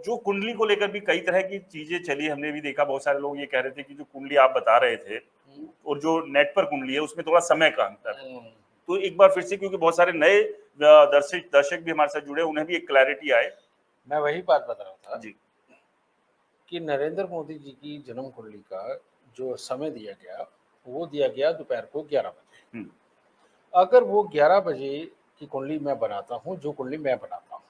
जो कुंडली को लेकर भी कई तरह की चीजें चली, हमने भी देखा, बहुत सारे लोग ये कह रहे थे कि जो कुंडली आप बता रहे थे और जो नेट पर कुंडली है उसमें थोड़ा समय का अंतर। तो एक बार फिर से, क्योंकि बहुत सारे नए दर्शक भी हमारे साथ जुड़े, उन्हें भी एक क्लैरिटी आए। मैं वही बात बता रहा था जी कि नरेंद्र मोदी जी की जन्म कुंडली का जो समय दिया गया, वो दिया गया दोपहर को 11 बजे। अगर वो 11 बजे की कुंडली मैं बनाता हूँ, जो कुंडली मैं बनाता हूँ,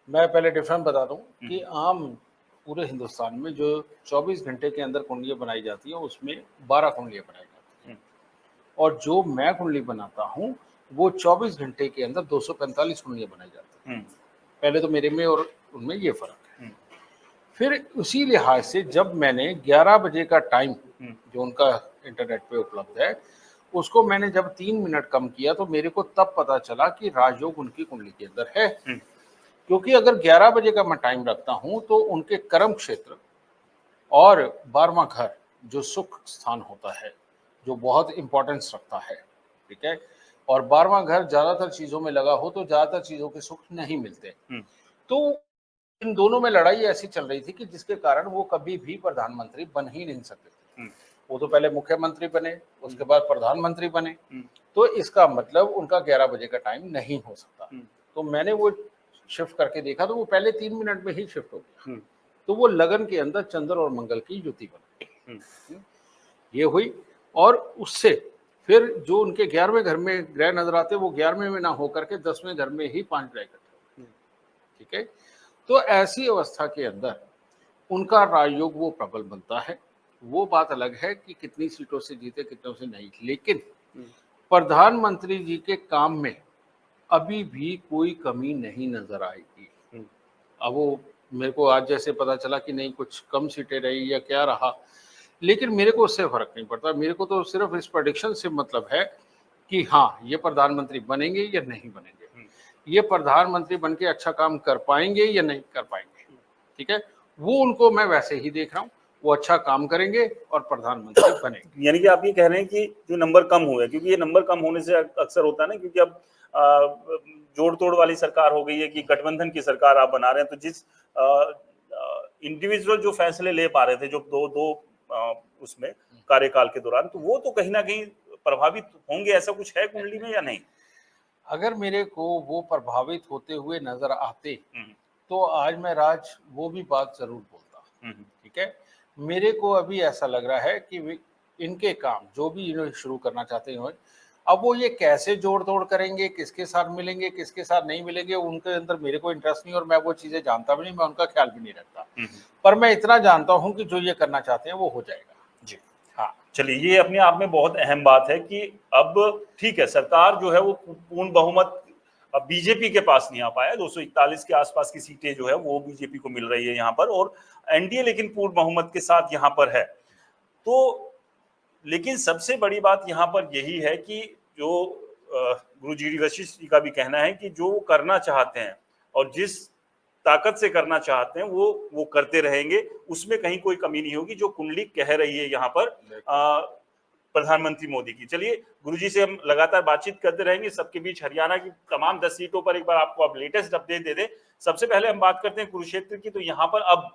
मैं पहले डिफरेंस बता दूं कि आम पूरे हिंदुस्तान में जो 24 घंटे के अंदर कुंडलियाँ बनाई जाती हैं, उसमें 12 कुंडलियाँ बनाई जाती हैं, और जो मैं कुंडली बनाता हूँ वो 24 घंटे के अंदर 245 कुंडलियाँ बनाई जाती हैं। पहले तो मेरे में और उनमें ये फर्क है। फिर उसी लिहाज से जब मैंने 11 बजे का टाइम जो उनका इंटरनेट पे उपलब्ध है, उसको मैंने जब 3 मिनट कम किया, तो मेरे को तब पता चला कि राजयोग उनकी कुंडली के अंदर है। क्योंकि अगर 11 बजे का मैं टाइम रखता हूं तो उनके कर्म क्षेत्र और 12वां घर जो सुख स्थान होता है, जो बहुत इंपॉर्टेंस रखता है, ठीक है, और 12वां घर ज्यादातर चीजों में लगा हो तो ज्यादातर चीजों के सुख नहीं मिलते। तो इन दोनों में लड़ाई ऐसी चल रही थी कि जिसके कारण वो कभी भी प्रधानमंत्री बन ही नहीं सकते थे। वो तो पहले मुख्यमंत्री बने, उसके बाद प्रधानमंत्री बने, तो इसका मतलब उनका 11 बजे का टाइम नहीं हो सकता। तो मैंने वो शिफ्ट करके देखा तो वो पहले 3 मिनट में ही शिफ्ट हो गया। तो वो लगन के अंदर चंद्र और मंगल की युति बन गई, ये हुई। और उससे फिर जो उनके 11वें घर में ग्रह नजर आते, वो 11वें में ना होकर के 10वें घर में ही 5 ग्रह इकट्ठे, ठीक है। तो ऐसी अवस्था के अंदर उनका राजयोग वो प्रबल बनता है। वो बात अलग है कि कितनी सीटों से जीते, कितनों से नहीं, लेकिन प्रधानमंत्री जी के काम में अभी भी कोई कमी नहीं नजर आएगी। अब वो मेरे को आज जैसे पता चला कि नहीं कुछ कम सीटें रही या क्या रहा, लेकिन मेरे को उससे फर्क नहीं पड़ता। मेरे को तो सिर्फ इस प्रेडिक्शन से मतलब है कि हाँ, ये प्रधानमंत्री बनेंगे या नहीं बनेंगे, ये प्रधानमंत्री बन के अच्छा काम कर पाएंगे या नहीं कर पाएंगे, ठीक है। वो उनको मैं वैसे ही देख रहा हूँ, वो अच्छा काम करेंगे और प्रधानमंत्री बनेंगे। यानी कि आप ये कह रहे हैं कि जो नंबर कम हुए, क्योंकि ये नंबर कम होने से अक्सर होता है ना, क्योंकि अब जोड़ तोड़ वाली सरकार हो गई है कि गठबंधन की सरकार आप बना रहे हैं, तो जिस इंडिविजुअल जो फैसले ले पा रहे थे जो दो उसमें कार्यकाल के दौरान, तो वो तो कहीं ना कहीं प्रभावित होंगे। ऐसा कुछ है कुंडली में या नहीं? अगर मेरे को वो प्रभावित होते हुए नजर आते तो आज मैं राज वो भी बात जरूर बोलता, ठीक है। मेरे को अभी ऐसा लग रहा है कि इनके काम जो भी इन्हें शुरू करना चाहते हैं, अब वो ये कैसे जोड़ तोड़ करेंगे, किसके साथ मिलेंगे, किसके साथ नहीं मिलेंगे, उनके अंदर मेरे को इंटरेस्ट नहीं, और मैं वो चीजें जानता भी नहीं, मैं उनका ख्याल भी नहीं रखता। पर मैं इतना जानता हूं कि जो ये करना चाहते हैं वो हो जाएगा। जी हाँ, चलिए, ये अपने आप में बहुत अहम बात है कि अब ठीक है, सरकार जो है वो पूर्ण बहुमत बीजेपी के पास नहीं आ पाया। 241 के आसपास की सीटें जो है वो बीजेपी को मिल रही है यहाँ पर, और एनडीए लेकिन पूर्ण बहुमत के साथ यहाँ पर है। तो लेकिन सबसे बड़ी बात यहाँ पर यही है कि जो गुरु जी वशिष्ठ जी का भी कहना है कि जो करना चाहते हैं और जिस ताकत से करना चाहते हैं वो करते रहेंगे, उसमें कहीं कोई कमी नहीं होगी, जो कुंडली कह रही है यहाँ पर प्रधानमंत्री मोदी की। चलिए, गुरुजी से हम लगातार बातचीत करते रहेंगे। सबके बीच हरियाणा की तमाम 10 सीटों पर एक बार आपको अब लेटेस्ट अपडेट दे दे। सबसे पहले हम बात करते हैं कुरुक्षेत्र की। तो यहाँ पर अब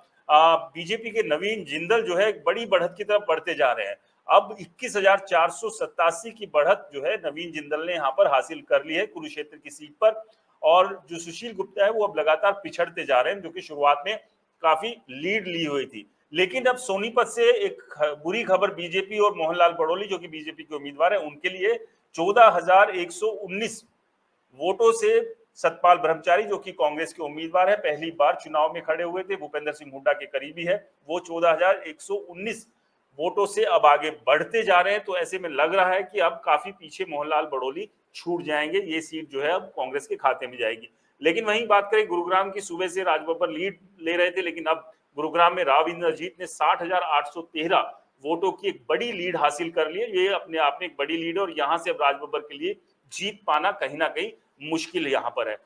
बीजेपी के नवीन जिंदल जो है बड़ी बढ़त की तरफ बढ़ते जा रहे हैं। अब 21,487 की बढ़त जो है नवीन जिंदल ने यहाँ पर हासिल कर ली है कुरुक्षेत्र की सीट पर। और जो सुशील गुप्ता है वो अब लगातार पिछड़ते जा रहे हैं, जो कि शुरुआत में काफी लीड ली हुई थी। लेकिन अब सोनीपत से एक बुरी खबर बीजेपी और मोहनलाल बड़ोली जो कि बीजेपी के उम्मीदवार हैं उनके लिए, 14,119 वोटों से सतपाल ब्रह्मचारी जो कि कांग्रेस के उम्मीदवार है, पहली बार चुनाव में खड़े हुए थे, भूपेंद्र सिंह हुड्डा के करीबी है, वो 14,119 वोटों से अब आगे बढ़ते जा रहे हैं। तो ऐसे में लग रहा है कि अब काफी पीछे मोहनलाल बड़ोली छूट जाएंगे, ये सीट जो है अब कांग्रेस के खाते में जाएगी। लेकिन वहीं बात करें गुरुग्राम की, सुबह से राजबब्बर लीड ले रहे थे, लेकिन अब गुरुग्राम में राव इंद्रजीत ने 60,813 वोटों की एक बड़ी लीड हासिल कर ली है। ये अपने आप में एक बड़ी लीड है और यहां से अब राजबब्बर के लिए जीत पाना कहीं ना कहीं मुश्किल यहां पर है।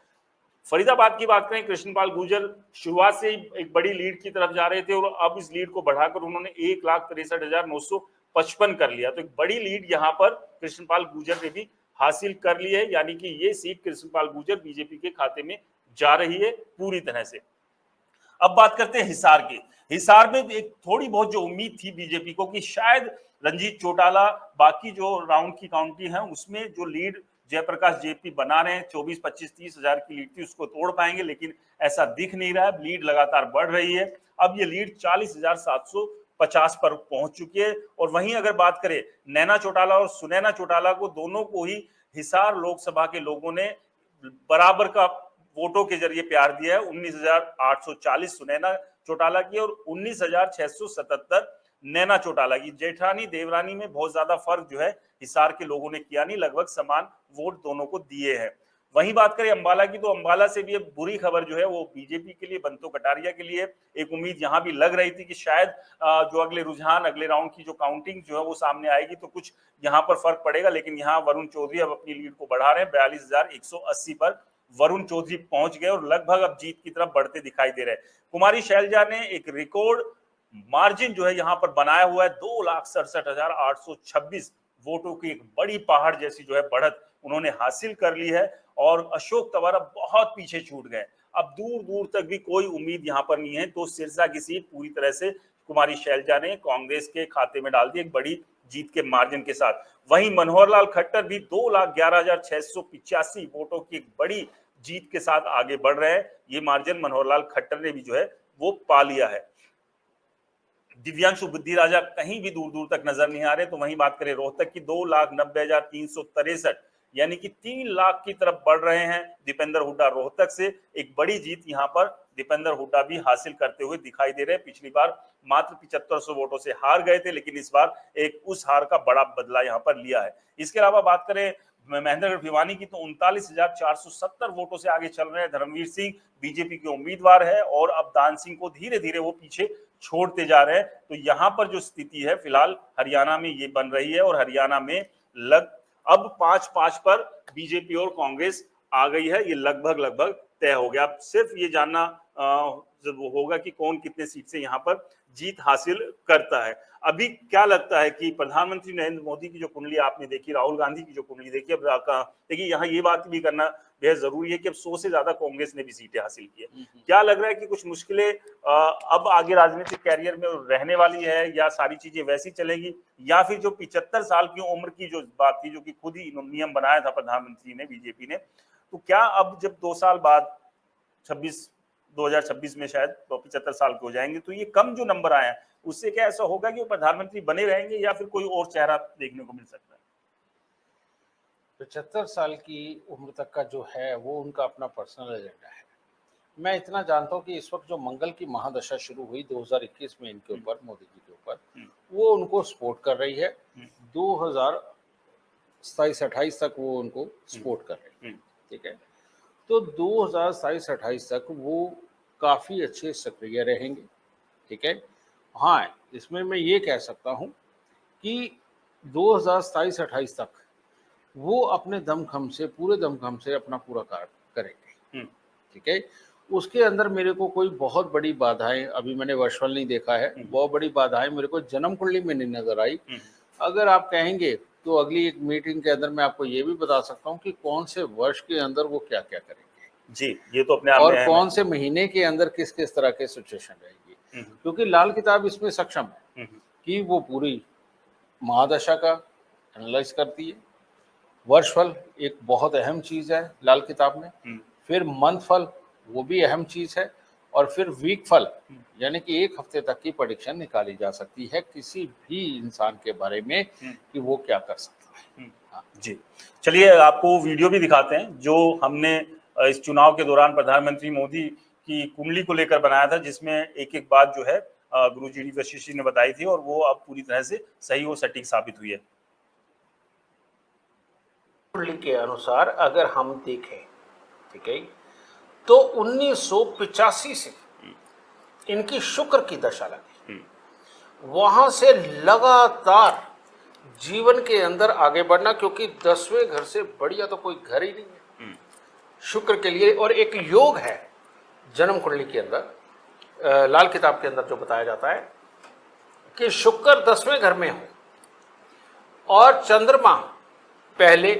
फरीदाबाद की बात करें, कृष्णपाल गुर्जर शुरुआत से ही एक बड़ी लीड की तरफ जा रहे थे और अब इस लीड को बढ़ाकर उन्होंने 1,63,955 कर लिया। तो एक बड़ी लीड यहां पर कृष्णपाल गुर्जर ने भी हासिल कर ली है, यानी कि ये सीट कृष्णपाल गुर्जर बीजेपी के खाते में जा रही है पूरी तरह से। अब बात करते हैं हिसार की। हिसार में एक थोड़ी बहुत जो उम्मीद थी बीजेपी को कि शायद रंजीत चौटाला बाकी जो राउंड की काउंटी है उसमें जो लीड जयप्रकाश जेपी बना रहे हैं 24, 25, 30 हजार की लीड थी उसको तोड़ पाएंगे, लेकिन ऐसा दिख नहीं रहा है। लीड लगातार बढ़ रही है, अब ये लीड 40,750 पर पहुंच चुकी है। और वहीं अगर बात करें नैना चौटाला और सुनैना चौटाला को, दोनों को ही हिसार लोकसभा के लोगों ने बराबर का वोटों के जरिए प्यार दिया है। 19,840 सुनैना चौटाला की और 19,677 नैना चौटाला की। जेठानी देवरानी में बहुत ज्यादा फर्क जो है हिसार के लोगों ने किया नहीं, लगभग समान वोट दोनों को दिए हैं। वहीं बात करें अंबाला की, तो अंबाला से भी एक बुरी खबर जो है वो बीजेपी के लिए, बंतो कटारिया के लिए एक उम्मीद यहां भी लग रही थी कि शायद जो अगले रुझान, अगले राउंड की जो काउंटिंग जो है वो सामने आएगी तो कुछ यहां पर फर्क पड़ेगा। लेकिन यहाँ वरुण चौधरी अब अपनी लीड को बढ़ा रहे हैं, 42,180 पर वरुण चौधरी पहुंच गए और लगभग अब जीत की तरफ बढ़ते दिखाई दे रहे हैं। कुमारी शैलजा ने एक रिकॉर्ड मार्जिन जो है यहां पर बनाया हुआ है, 2,67,826 वोटों की एक बड़ी पहाड़ जैसी जो है बढ़त उन्होंने हासिल कर ली है। और अशोक तंवर अब बहुत पीछे छूट गए, अब दूर दूर तक भी कोई उम्मीद यहां पर नहीं है। तो सिरसा की सीट पूरी तरह से कुमारी शैलजा ने कांग्रेस के खाते में डाल दी एक बड़ी जीत के मार्जिन के साथ। वहीं मनोहर लाल खट्टर भी 2,11,685 वोटों की एक बड़ी जीत के साथ आगे बढ़ रहे हैं। ये मार्जिन मनोहर लाल खट्टर ने भी जो है वो पा लिया है। दिव्यांशु बुद्धि राजा कहीं भी दूर दूर तक नजर नहीं आ रहे। तो वहीं बात करें रोहतक की, 2,90,363 यानी कि 3 लाख की तरफ बढ़ रहे हैं दीपेंद्र हुड्डा रोहतक से। एक बड़ी जीत यहां पर दीपेंद्र हुड्डा भी हासिल करते हुए दिखाई दे रहे हैं। पिछली बार मात्र 7500 वोटों से हार गए थे, लेकिन इस बार एक उस हार का बड़ा बदला यहां पर लिया है। इसके अलावा बात करें महेंद्रगढ़ भिवानी की, तो 39,470 वोटों से आगे चल रहे हैं धर्मवीर सिंह, बीजेपी के उम्मीदवार है। और अब दान सिंह को धीरे धीरे वो पीछे छोड़ते जा रहे हैं। तो यहां पर जो स्थिति है फिलहाल हरियाणा में ये बन रही है, और हरियाणा में अब 5-5 पर बीजेपी और कांग्रेस आ गई है। ये लगभग तय हो गया। अब सिर्फ ये जानना होगा कि कौन कितने सीट से यहाँ पर जीत हासिल करता है। अभी क्या लगता है कि प्रधानमंत्री नरेंद्र मोदी की जो कुंडली आपने देखी, राहुल गांधी की जो कुंडली देखी, अब देखिए यहाँ ये बात भी करना बेहद जरूरी है कि अब 100 से ज्यादा कांग्रेस ने भी सीटें हासिल की है। क्या लग रहा है कि कुछ मुश्किलें अब आगे राजनीतिक कैरियर में रहने वाली है, या सारी चीजें वैसी चलेगी, या फिर जो 75 साल की उम्र की जो बात थी, जो कि खुद ही नियम बनाया था प्रधानमंत्री ने, बीजेपी ने, तो क्या अब जब 2 साल बाद 2026 में शायद 75 साल के हो जाएंगे, तो ये कम जो नंबर आया है उससे क्या ऐसा होगा कि वो प्रधानमंत्री बने रहेंगे, या फिर कोई और चेहरा देखने को मिल सकता है? 75 साल की उम्र तक का जो है वो उनका अपना पर्सनल एजेंडा है। मैं इतना जानता हूँ कि इस वक्त जो मंगल की महादशा शुरू हुई 2021 में इनके ऊपर, मोदी जी के ऊपर, वो उनको सपोर्ट कर रही है। 2027-28 तक वो उनको सपोर्ट कर रही है, ठीक है। तो 2027-28 तक वो काफ़ी अच्छे सक्रिय रहेंगे, ठीक है। हाँ, इसमें मैं ये कह सकता हूँ कि 2027-28 तक वो अपने दमखम से, पूरे दमखम से अपना पूरा कार्य करेंगे, ठीक है। उसके अंदर मेरे को कोई बहुत बड़ी बाधाएं, अभी मैंने वर्षफल नहीं देखा है, बहुत बड़ी बाधाएं मेरे को जन्म कुंडली में नहीं नजर आई। अगर आप कहेंगे तो अगली एक मीटिंग के अंदर मैं आपको ये भी बता सकता हूँ कि कौन से वर्ष के अंदर वो क्या क्या करेंगे जी, ये तो अपने आप और में कौन से महीने के अंदर किस किस तरह के सिचुएशन रहेगी। क्योंकि लाल किताब इसमें सक्षम है कि वो पूरी महादशा का एनालाइज करती है। वर्षफल एक बहुत अहम चीज है लाल किताब में, फिर मंथ फल वो भी अहम चीज है, और फिर वीक फल यानी कि 1 हफ्ते तक की प्रेडिक्शन निकाली जा सकती है किसी भी इंसान के बारे में कि वो क्या कर सकता है। हाँ। जी, चलिए आपको वीडियो भी दिखाते हैं जो हमने इस चुनाव के दौरान प्रधानमंत्री मोदी की कुंडली को लेकर बनाया था, जिसमें एक एक बात जो है गुरुजी वशिष्ठ जी ने बताई थी, और वो अब पूरी तरह से सही और सटीक साबित हुई है। कुंडली के अनुसार अगर हम देखें, ठीक है, तो 1985 से इनकी शुक्र की दशा लगी, वहां से लगातार जीवन के अंदर आगे बढ़ना, क्योंकि 10वें घर से बढ़िया तो कोई घर ही नहीं है शुक्र के लिए। और एक योग है जन्म कुंडली के अंदर, लाल किताब के अंदर जो बताया जाता है कि शुक्र 10वें घर में हो और चंद्रमा पहले,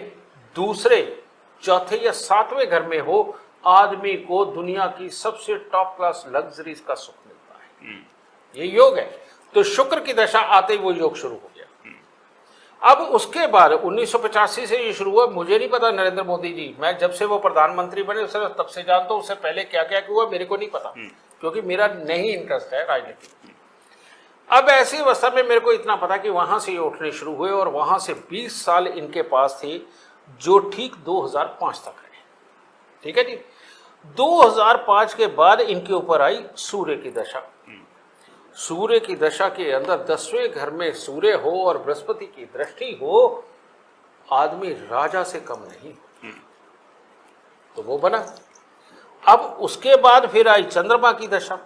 दूसरे, चौथे या 7वें घर में हो, आदमी को दुनिया की सबसे टॉप क्लास लग्जरीज का सुख मिलता है। ये योग है। तो शुक्र की दशा आते ही वो योग शुरू हो गया। अब उसके बाद 1985 से ये शुरू हुआ। मुझे नहीं पता नरेंद्र मोदी जी, मैं जब से वो प्रधानमंत्री बने उससे तब से जानता हूँ, उससे पहले क्या क्या हुआ मेरे को नहीं पता, क्योंकि मेरा नहीं इंटरेस्ट है राजनीति। अब ऐसी अवस्था में मेरे को इतना पता कि वहां से ये उठने शुरू हुए और वहां से 20 साल इनके पास थे, जो ठीक 2005 तक रहे। ठीक है जी। 2005 के बाद इनके ऊपर आई सूर्य की दशा। सूर्य की दशा के अंदर 10वें घर में सूर्य हो और बृहस्पति की दृष्टि हो, आदमी राजा से कम नहीं, तो वो बना। अब उसके बाद फिर आई चंद्रमा की दशा,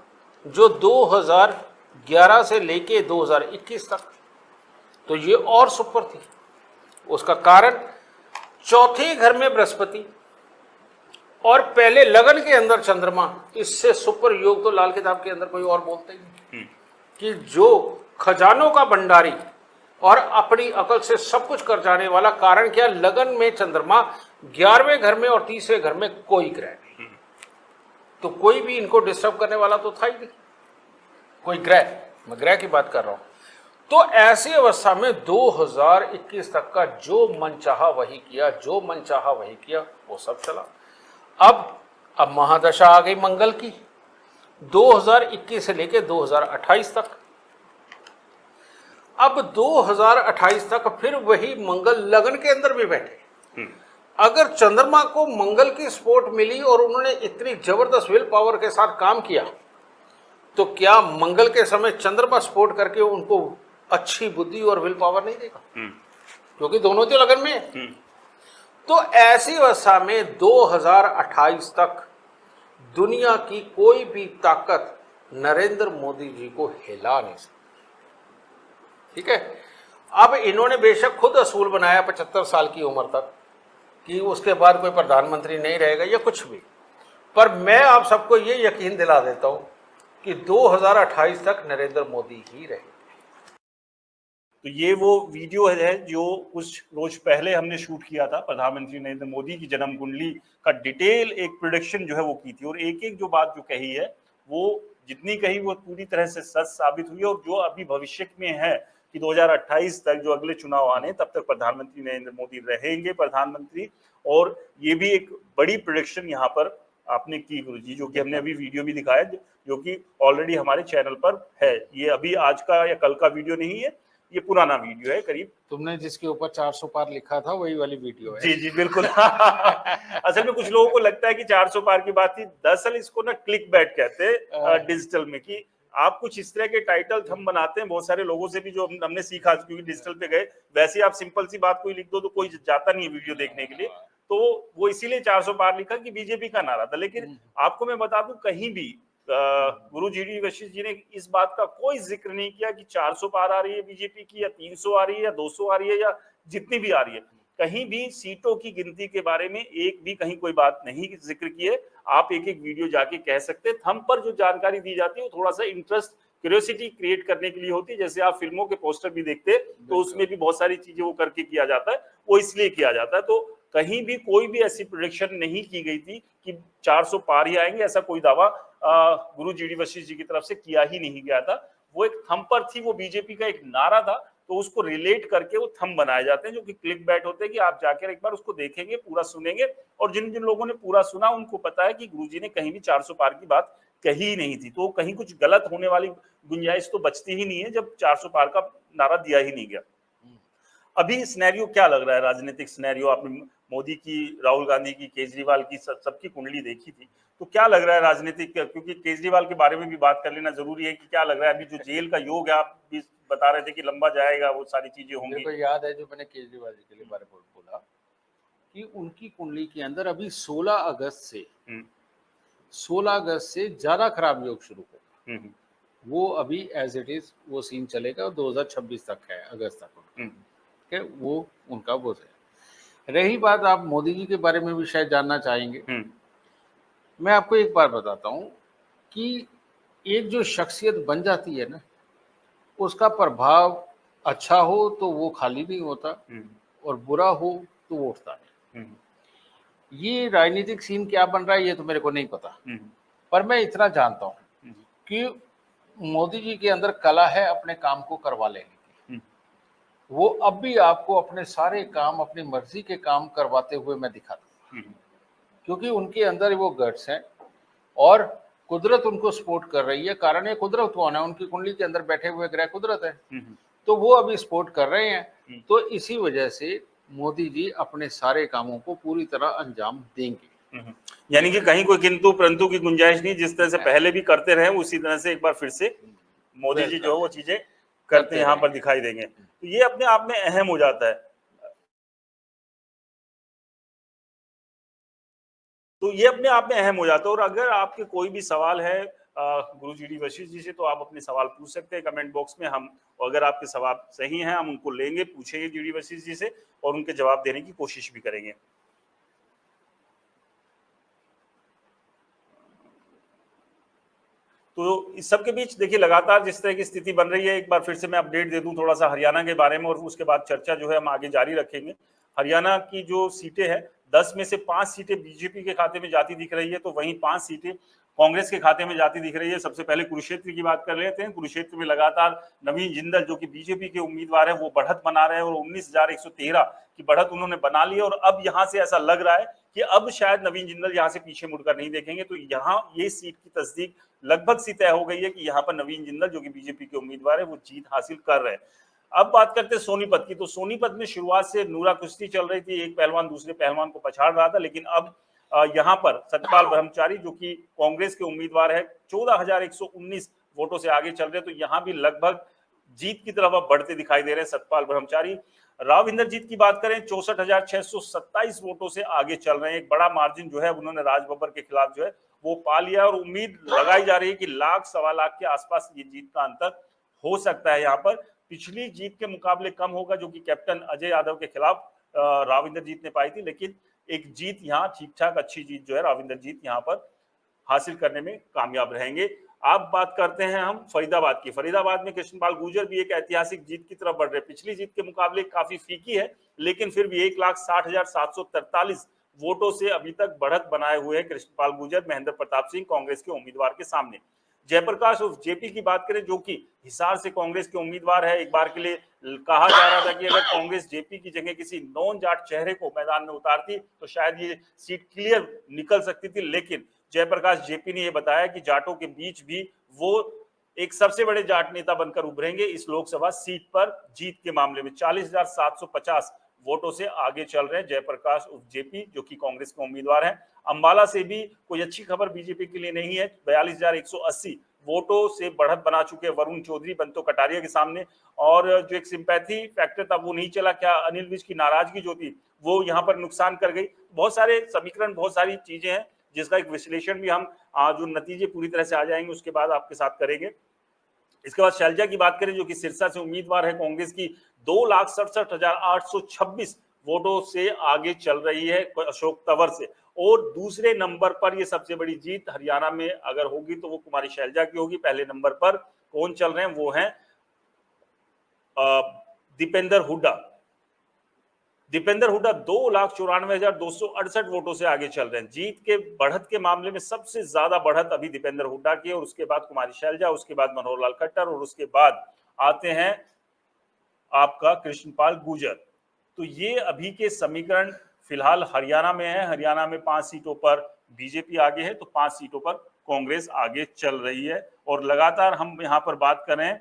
जो 2011 से लेके 2021 तक, तो ये और सुपर थी। उसका कारण चौथे घर में बृहस्पति और पहले लगन के अंदर चंद्रमा, इससे सुपर योग तो लाल किताब के अंदर कोई और बोलते ही नहीं। कि जो खजानों का भंडारी और अपनी अकल से सब कुछ कर जाने वाला, कारण क्या, लगन में चंद्रमा, 11वें घर में और 30वें घर में कोई ग्रह नहीं, तो कोई भी इनको डिस्टर्ब करने वाला तो था ही नहीं कोई ग्रह। मैं ग्रह की बात कर रहा हूं। तो ऐसी अवस्था में 2021 तक का जो मन चाहा वही किया, जो मन चाहा वही किया, वो सब चला। अब महादशा आ गई मंगल की 2021 से लेके 2028 तक। अब 2028 तक फिर वही मंगल लगन के अंदर भी बैठे। अगर चंद्रमा को मंगल की सपोर्ट मिली और उन्होंने इतनी जबरदस्त विल पावर के साथ काम किया, तो क्या मंगल के समय चंद्रमा सपोर्ट करके उनको अच्छी बुद्धि और विल पावर नहीं देगा? क्योंकि दोनों तो लगन में है। तो ऐसी अवस्था में 2028 तक दुनिया की कोई भी ताकत नरेंद्र मोदी जी को हिला नहीं सकती। ठीक है। अब इन्होंने बेशक खुद असूल बनाया 75 साल की उम्र तक कि उसके बाद कोई प्रधानमंत्री नहीं रहेगा या कुछ भी, पर मैं आप सबको ये यकीन दिला देता हूं कि 2028 तक नरेंद्र मोदी ही रहेंगे। तो ये वो वीडियो है जो कुछ रोज पहले हमने शूट किया था, प्रधानमंत्री नरेंद्र मोदी की जन्म कुंडली का डिटेल एक प्रोडिक्शन जो है वो की थी, और एक एक जो बात जो कही है वो जितनी कही वो पूरी तरह से सच साबित हुई। और जो अभी भविष्य में है कि 2028 तक जो अगले चुनाव आने, तब तक प्रधानमंत्री नरेंद्र मोदी रहेंगे प्रधानमंत्री। और ये भी एक बड़ी प्रोडिक्शन यहाँ पर आपने की गुरुजी, जो कि हमने अभी वीडियो भी दिखाया, जो कि ऑलरेडी हमारे चैनल पर है। ये अभी आज का या कल का वीडियो नहीं है, ये पुराना वीडियो है करीब। तुमने जिसके ऊपर 400 पार लिखा था वही वाली वीडियो है। जी जी बिल्कुल। असल में कुछ लोगों को लगता है कि 400 पार की बात थी, दरअसल इसको ना क्लिक बैट कहते हैं डिजिटल में, कि आप कुछ इस तरह के टाइटल हम बनाते हैं, बहुत सारे लोगों से भी जो हमने सीखा, क्योंकि डिजिटल पे गए, वैसे आप सिंपल सी बात कोई लिख दो तो कोई जाता नहीं है वीडियो देखने के लिए, तो वो इसीलिए 400 पार लिखा कि बीजेपी का नारा था। लेकिन आपको मैं बता दूं, कहीं भी गुरु जी वशिष्ठ जी ने इस बात का कोई जिक्र नहीं किया कि 400 पार आ रही है बीजेपी की, या 300 आ रही है, या 200 आ रही है, या जितनी भी आ रही है। कहीं भी सीटों की गिनती के बारे में एक भी कहीं कोई बात नहीं जिक्र की है। आप एक एक वीडियो जाके कह सकते हैं। थंब पर जो जानकारी दी जाती है वो थोड़ा सा इंटरेस्ट, क्यूरियोसिटी क्रिएट करने के लिए होती है। जैसे आप फिल्मों के पोस्टर भी देखते हैं तो उसमें भी बहुत सारी चीजें वो करके किया जाता है, वो इसलिए किया जाता है। तो कहीं भी कोई भी ऐसी प्रोडिक्शन नहीं की गई थी कि 400 पार ही आएंगे, ऐसा कोई दावा गुरु जी वशिष्ठ जी की तरफ से किया ही नहीं गया था। वो एक थंब पर थी, वो बीजेपी का एक नारा था, तो उसको रिलेट करके वो थंब बनाए जाते हैं, जो कि क्लिक बैट होते हैं कि आप जाकर एक बार उसको देखेंगे, पूरा सुनेंगे। और जिन जिन लोगों ने पूरा सुना उनको पता है कि गुरुजी ने कहीं भी 400 पार की बात कही ही नहीं थी। तो कहीं कुछ गलत होने वाली गुंजाइश तो बचती ही नहीं है जब 400 पार का नारा दिया ही नहीं गया। अभी सिनेरियो क्या लग रहा है, राजनीतिक सिनेरियो? आपने मोदी की, राहुल गांधी की, केजरीवाल की, सबकी कुंडली देखी थी, तो क्या लग रहा है राजनीतिक, क्योंकि केजरीवाल के बारे में भी बात कर लेना जरूरी है कि क्या लग रहा है अभी जो जेल का योग है, आप भी बता रहे थे कि लंबा जाएगा, वो सारी चीजें होंगी। मेरे को याद है जो मैंने केजरीवाल जी के लिए बारे में बोला कि उनकी कुंडली के अंदर अभी 16 अगस्त से ज्यादा खराब योग शुरू होगा। वो अभी एज इट इज वो सीन चलेगा, 2026 तक है, अगस्त तक के वो उनका वो है। रही बात, आप मोदी जी के बारे में भी शायद जानना चाहेंगे। मैं आपको एक बार बताता हूं कि एक जो शख्सियत बन जाती है ना, उसका प्रभाव अच्छा हो तो वो खाली नहीं होता, और बुरा हो तो वो उठता है। ये राजनीतिक सीन क्या बन रहा है ये तो मेरे को नहीं पता, पर मैं इतना जानता हूँ कि मोदी जी के अंदर कला है अपने काम को करवा लेने की। वो अब भी आपको अपने सारे काम अपनी मर्जी के काम करवाते हुए मैं दिखाता हूँ, क्योंकि उनके अंदर वो गट्स हैं और कुदरत उनको सपोर्ट कर रही है। कारण ये कुदरत कौन है? उनकी कुंडली के अंदर बैठे हुए ग्रह कुदरत है, तो वो अभी सपोर्ट कर रहे हैं। तो इसी वजह से मोदी जी अपने सारे कामों को पूरी तरह अंजाम देंगे। यानी कि कहीं कोई किंतु परंतु की गुंजाइश नहीं, जिस तरह से पहले भी करते रहे उसी तरह से एक बार फिर से मोदी जी जो है वो चीजें करते यहाँ पर दिखाई देंगे। तो ये अपने आप में अहम हो जाता है। तो ये अपने आप में अहम हो जाता है। और अगर आपके कोई भी सवाल है गुरु जी डी वशिष्ठ जी से, तो आप अपने सवाल पूछ सकते हैं कमेंट बॉक्स में। हम अगर आपके सवाल सही हैं हम उनको लेंगे, पूछेंगे जी डी वशिष्ठ जी से और उनके जवाब देने की कोशिश भी करेंगे। तो इस सब के बीच देखिए लगातार जिस तरह की स्थिति बन रही है, एक बार फिर से मैं अपडेट दे दूं थोड़ा सा हरियाणा के बारे में और उसके बाद चर्चा जो है हम आगे जारी रखेंगे। हरियाणा की जो सीटें हैं 10 में से 5 सीटें बीजेपी के खाते में जाती दिख रही है, तो वहीं 5 सीटें कांग्रेस के खाते में जाती दिख रही है। सबसे पहले कुरुक्षेत्र की बात कर लेते हैं। कुरुक्षेत्र में लगातार नवीन जिंदल जो कि बीजेपी के उम्मीदवार है वो बढ़त बना रहे हैं और 19,113 की बढ़त उन्होंने बना ली। और अब यहाँ से ऐसा लग रहा है कि अब शायद नवीन जिंदल यहाँ से पीछे मुड़कर नहीं देखेंगे। तो यहाँ ये सीट की तस्दीक लगभग सी तय हो गई है कि यहाँ पर नवीन जिंदल जो कि बीजेपी के उम्मीदवार है वो जीत हासिल कर रहे हैं। अब बात करते हैं सोनीपत की। तो सोनीपत में शुरुआत से नूरा कुश्ती चल रही थी, एक पहलवान दूसरे पहलवान को पछाड़ रहा था, लेकिन अब यहाँ पर सतपाल ब्रह्मचारी जो कि कांग्रेस के उम्मीदवार है 14,119 वोटों से आगे चल रहे, तो यहाँ भी लगभग जीत की तरफ अब बढ़ते दिखाई दे रहे हैं सतपाल ब्रह्मचारी। राव इंद्रजीत की बात करें 64,627 वोटों से आगे चल रहे हैं। एक बड़ा मार्जिन जो है उन्होंने राज बब्बर के खिलाफ जो है वो पा लिया और उम्मीद लगाई जा रही है कि लाख सवा लाख के आसपास ये जीत का अंतर हो सकता है। यहाँ पर पिछली जीत के मुकाबले कम होगा जो कि कैप्टन अजय यादव के खिलाफ राव इंद्रजीत ने पाई थी, लेकिन एक जीत यहाँ ठीक ठाक अच्छी जीत जो है राव इंद्रजीत यहाँ पर हासिल करने में कामयाब रहेंगे। अब बात करते हैं हम फरीदाबाद की। फरीदाबाद में कृष्णपाल गुर्जर भी एक ऐतिहासिक जीत की तरफ बढ़ रहे। पिछली जीत के मुकाबले काफी फीकी है, लेकिन फिर भी 1,60,743 वोटों से अभी तक बढ़त बनाए हुए हैं कृष्णपाल गुर्जर महेंद्र प्रताप सिंह कांग्रेस के उम्मीदवार के सामने। जयप्रकाश उर्फ जेपी की बात करें जो कि हिसार से कांग्रेस के उम्मीदवार है। एक बार के लिए कहा जा रहा था कि अगर कांग्रेस जेपी की जगह किसी नॉन जाट चेहरे को मैदान में उतारती तो शायद ये सीट क्लियर निकल सकती थी, लेकिन जयप्रकाश जेपी ने यह बताया कि जाटों के बीच भी वो एक सबसे बड़े जाट नेता बनकर उभरेंगे इस लोकसभा सीट पर। जीत के मामले में 40,750 वोटों से आगे चल रहे हैं जयप्रकाश उर्फ जेपी जो कि कांग्रेस के उम्मीदवार हैं। अंबाला से भी कोई अच्छी खबर बीजेपी के लिए नहीं है। 42,180 वोटों से बढ़त बना चुके वरुण चौधरी बंतो कटारिया के सामने। और जो एक सिंपैथी फैक्टर था वो नहीं चला, क्या अनिल विज की नाराजगी जो थी वो यहाँ पर नुकसान कर गई। बहुत सारे समीकरण बहुत सारी चीजें हैं जिसका एक विश्लेषण भी हम जो नतीजे पूरी तरह से आ जाएंगे उसके बाद आपके साथ करेंगे। इसके बाद शैलजा की बात करें जो कि सिरसा से उम्मीदवार है कांग्रेस की, 2,67,826 वोटों से आगे चल रही है अशोक तंवर से। और दूसरे नंबर पर ये सबसे बड़ी जीत हरियाणा में अगर होगी तो वो कुमारी शैलजा की होगी। पहले नंबर पर कौन चल रहे हैं वो हैं दीपेंद्र हुड्डा। दीपेंद्र हुड्डा 2,94,268 वोटों से आगे चल रहे हैं। जीत के बढ़त के मामले में सबसे ज्यादा बढ़त अभी दीपेंद्र हुड्डा की है और उसके बाद कुमारी शैलजा, उसके बाद मनोहर लाल खट्टर और उसके बाद आते हैं आपका कृष्णपाल गुर्जर। तो ये अभी के समीकरण फिलहाल हरियाणा में है। हरियाणा में 5 सीटों पर बीजेपी आगे है तो 5 सीटों पर कांग्रेस आगे चल रही है। और लगातार हम यहाँ पर बात करें,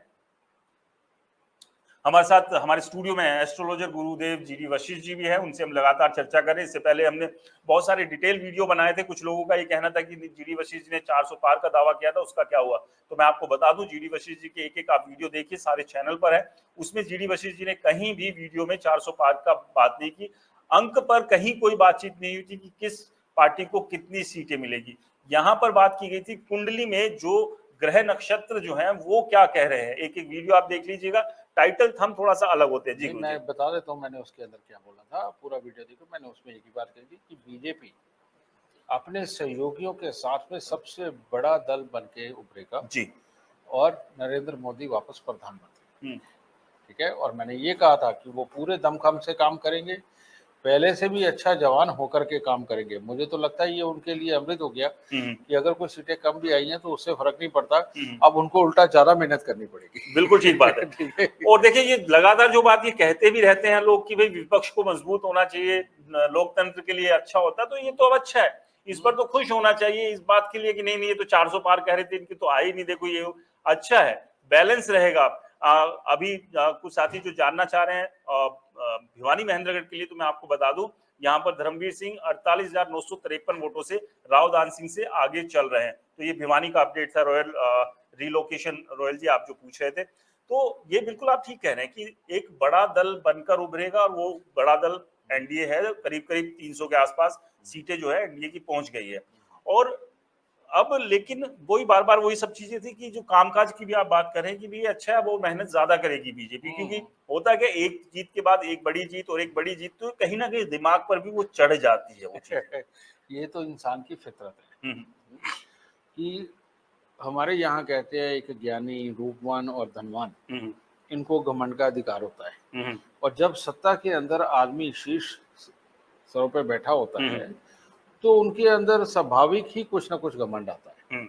हमारे साथ हमारे स्टूडियो में एस्ट्रोलॉजर गुरुदेव जी डी वशिष्ठ जी भी है, उनसे हम लगातार चर्चा करें। इससे पहले हमने बहुत सारे डिटेल वीडियो बनाए थे। कुछ लोगों का ये कहना था कि जी डी वशिष्ठ जी ने 400 पार का दावा किया था, उसका क्या हुआ? तो मैं आपको बता दूं, जी डी वशिष्ठ जी के एक आप वीडियो देखिए, सारे चैनल पर है। उसमें जी डी वशिष्ठ जी ने कहीं भी वीडियो में 400 पार का बात नहीं की। अंक पर कहीं कोई बातचीत नहीं हुई थी कि किस पार्टी को कितनी सीटें मिलेगी। यहाँ पर बात की गई थी कुंडली में जो ग्रह नक्षत्र जो है वो क्या कह रहे हैं। एक एक वीडियो आप देख लीजिएगा, टाइटल थम थोड़ा सा अलग होते हैं। जी मैं बता देता हूँ मैंने उसके अंदर क्या बोला था, पूरा वीडियो देखो। मैंने उसमें एक ही बात कही थी कि बीजेपी अपने सहयोगियों के साथ में सबसे बड़ा दल बन के उभरेगा जी और नरेंद्र मोदी वापस प्रधानमंत्री। ठीक है। और मैंने ये कहा था कि वो पूरे दमखम से काम करेंगे, पहले से भी अच्छा जवान होकर के काम करेंगे। मुझे तो लगता है ये उनके लिए अमृत हो गया कि अगर कोई सीटें कम भी आई हैं तो उससे फर्क नहीं पड़ता, अब उनको उल्टा ज्यादा मेहनत करनी पड़ेगी। बिल्कुल ठीक बात है। ठीक है। और देखिए ये लगातार जो बात ये कहते भी रहते हैं लोग कि भाई विपक्ष को मजबूत होना चाहिए, लोकतंत्र के लिए अच्छा होता है, तो ये तो अब अच्छा है, इस पर तो खुश होना चाहिए इस बात के लिए कि नहीं नहीं ये तो 400 पार कह रहे थे, इनकी तो आई नहीं, देखो ये अच्छा है, बैलेंस रहेगा। अभी कुछ साथी जो जानना चाह रहे हैं भिवानी महेंद्रगढ़ के लिए, तो मैं आपको बता दूं यहाँ पर धर्मवीर सिंह 48,953 वोटों से राव दान सिंह से आगे चल रहे हैं। तो ये भिवानी का अपडेट था। रॉयल रिलोकेशन रॉयल जी आप जो पूछ रहे थे, तो ये बिल्कुल आप ठीक कह रहे हैं कि एक बड़ा दल बनकर उभरेगा, और वो बड़ा दल एनडीए है, करीब करीब 300 के आसपास सीटें जो है एनडीए की पहुंच गई है। और अब लेकिन वही बार बार वही सब चीजें थी कि जो कामकाज की भी आप बात करें कि भी अच्छा है, वो मेहनत ज्यादा करेगी बीजेपी, क्योंकि होता क्या एक जीत के बाद एक बड़ी जीत और एक बड़ी जीत, तो कहीं ना कहीं दिमाग पर भी वो चढ़ जाती है वो चीज। ये तो इंसान की फितरत है कि हमारे यहाँ कहते हैं एक ज्ञानी, रूपवान और धनवान, इनको घमंड का अधिकार होता है, और जब सत्ता के अंदर आदमी शीर्ष स्तरों पे बैठा होता है तो उनके अंदर स्वाभाविक ही कुछ ना कुछ घमंड आता है।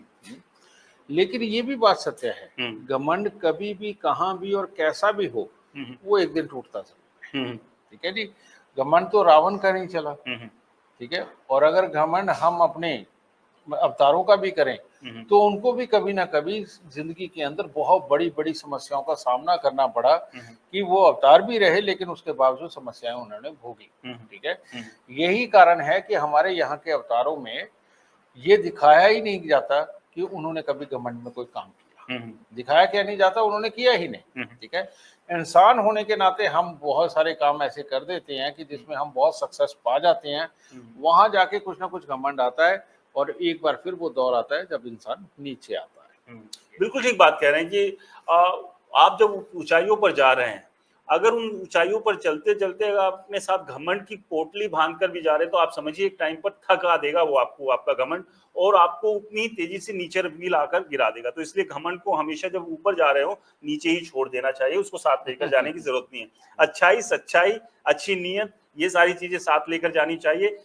लेकिन ये भी बात सत्य है, घमंड कभी भी कहाँ भी और कैसा भी हो वो एक दिन टूटता है। ठीक है जी, घमंड तो रावण का नहीं चला, ठीक है, और अगर घमंड हम अपने अवतारों का भी करें तो उनको भी कभी ना कभी जिंदगी के अंदर बहुत बड़ी बड़ी समस्याओं का सामना करना पड़ा कि वो अवतार भी रहे लेकिन उसके बावजूद समस्याएं उन्होंने भोगी। ठीक है, यही कारण है कि हमारे यहाँ के अवतारों में ये दिखाया ही नहीं जाता कि उन्होंने कभी घमंड में कोई काम किया, दिखाया क्या नहीं जाता, उन्होंने किया ही नहीं। ठीक है, इंसान होने के नाते हम बहुत सारे काम ऐसे कर देते हैं कि जिसमें हम बहुत सक्सेस पा जाते हैं, वहां जाके कुछ ना कुछ घमंड आता है और एक बार फिर वो दौर आता है जब इंसान नीचे आता है। बिल्कुल ठीक बात कह रहे हैं कि आप जब ऊंचाइयों पर जा रहे हैं, अगर उन ऊंचाइयों पर चलते चलते अगर आप अपने साथ घमंड की पोटली बांध कर भी जा रहे हैं, तो आप समझिए एक टाइम पर थका देगा वो आपको, आपका घमंड, और आपको उतनी तेजी से नीचे भी लाकर गिरा देगा। तो इसलिए घमंड को हमेशा जब ऊपर जा रहे हो नीचे ही छोड़ देना चाहिए, उसको साथ लेकर जाने की जरूरत नहीं है। अच्छाई, सच्चाई, अच्छी नीयत, ये सारी चीजें साथ लेकर जानी चाहिए।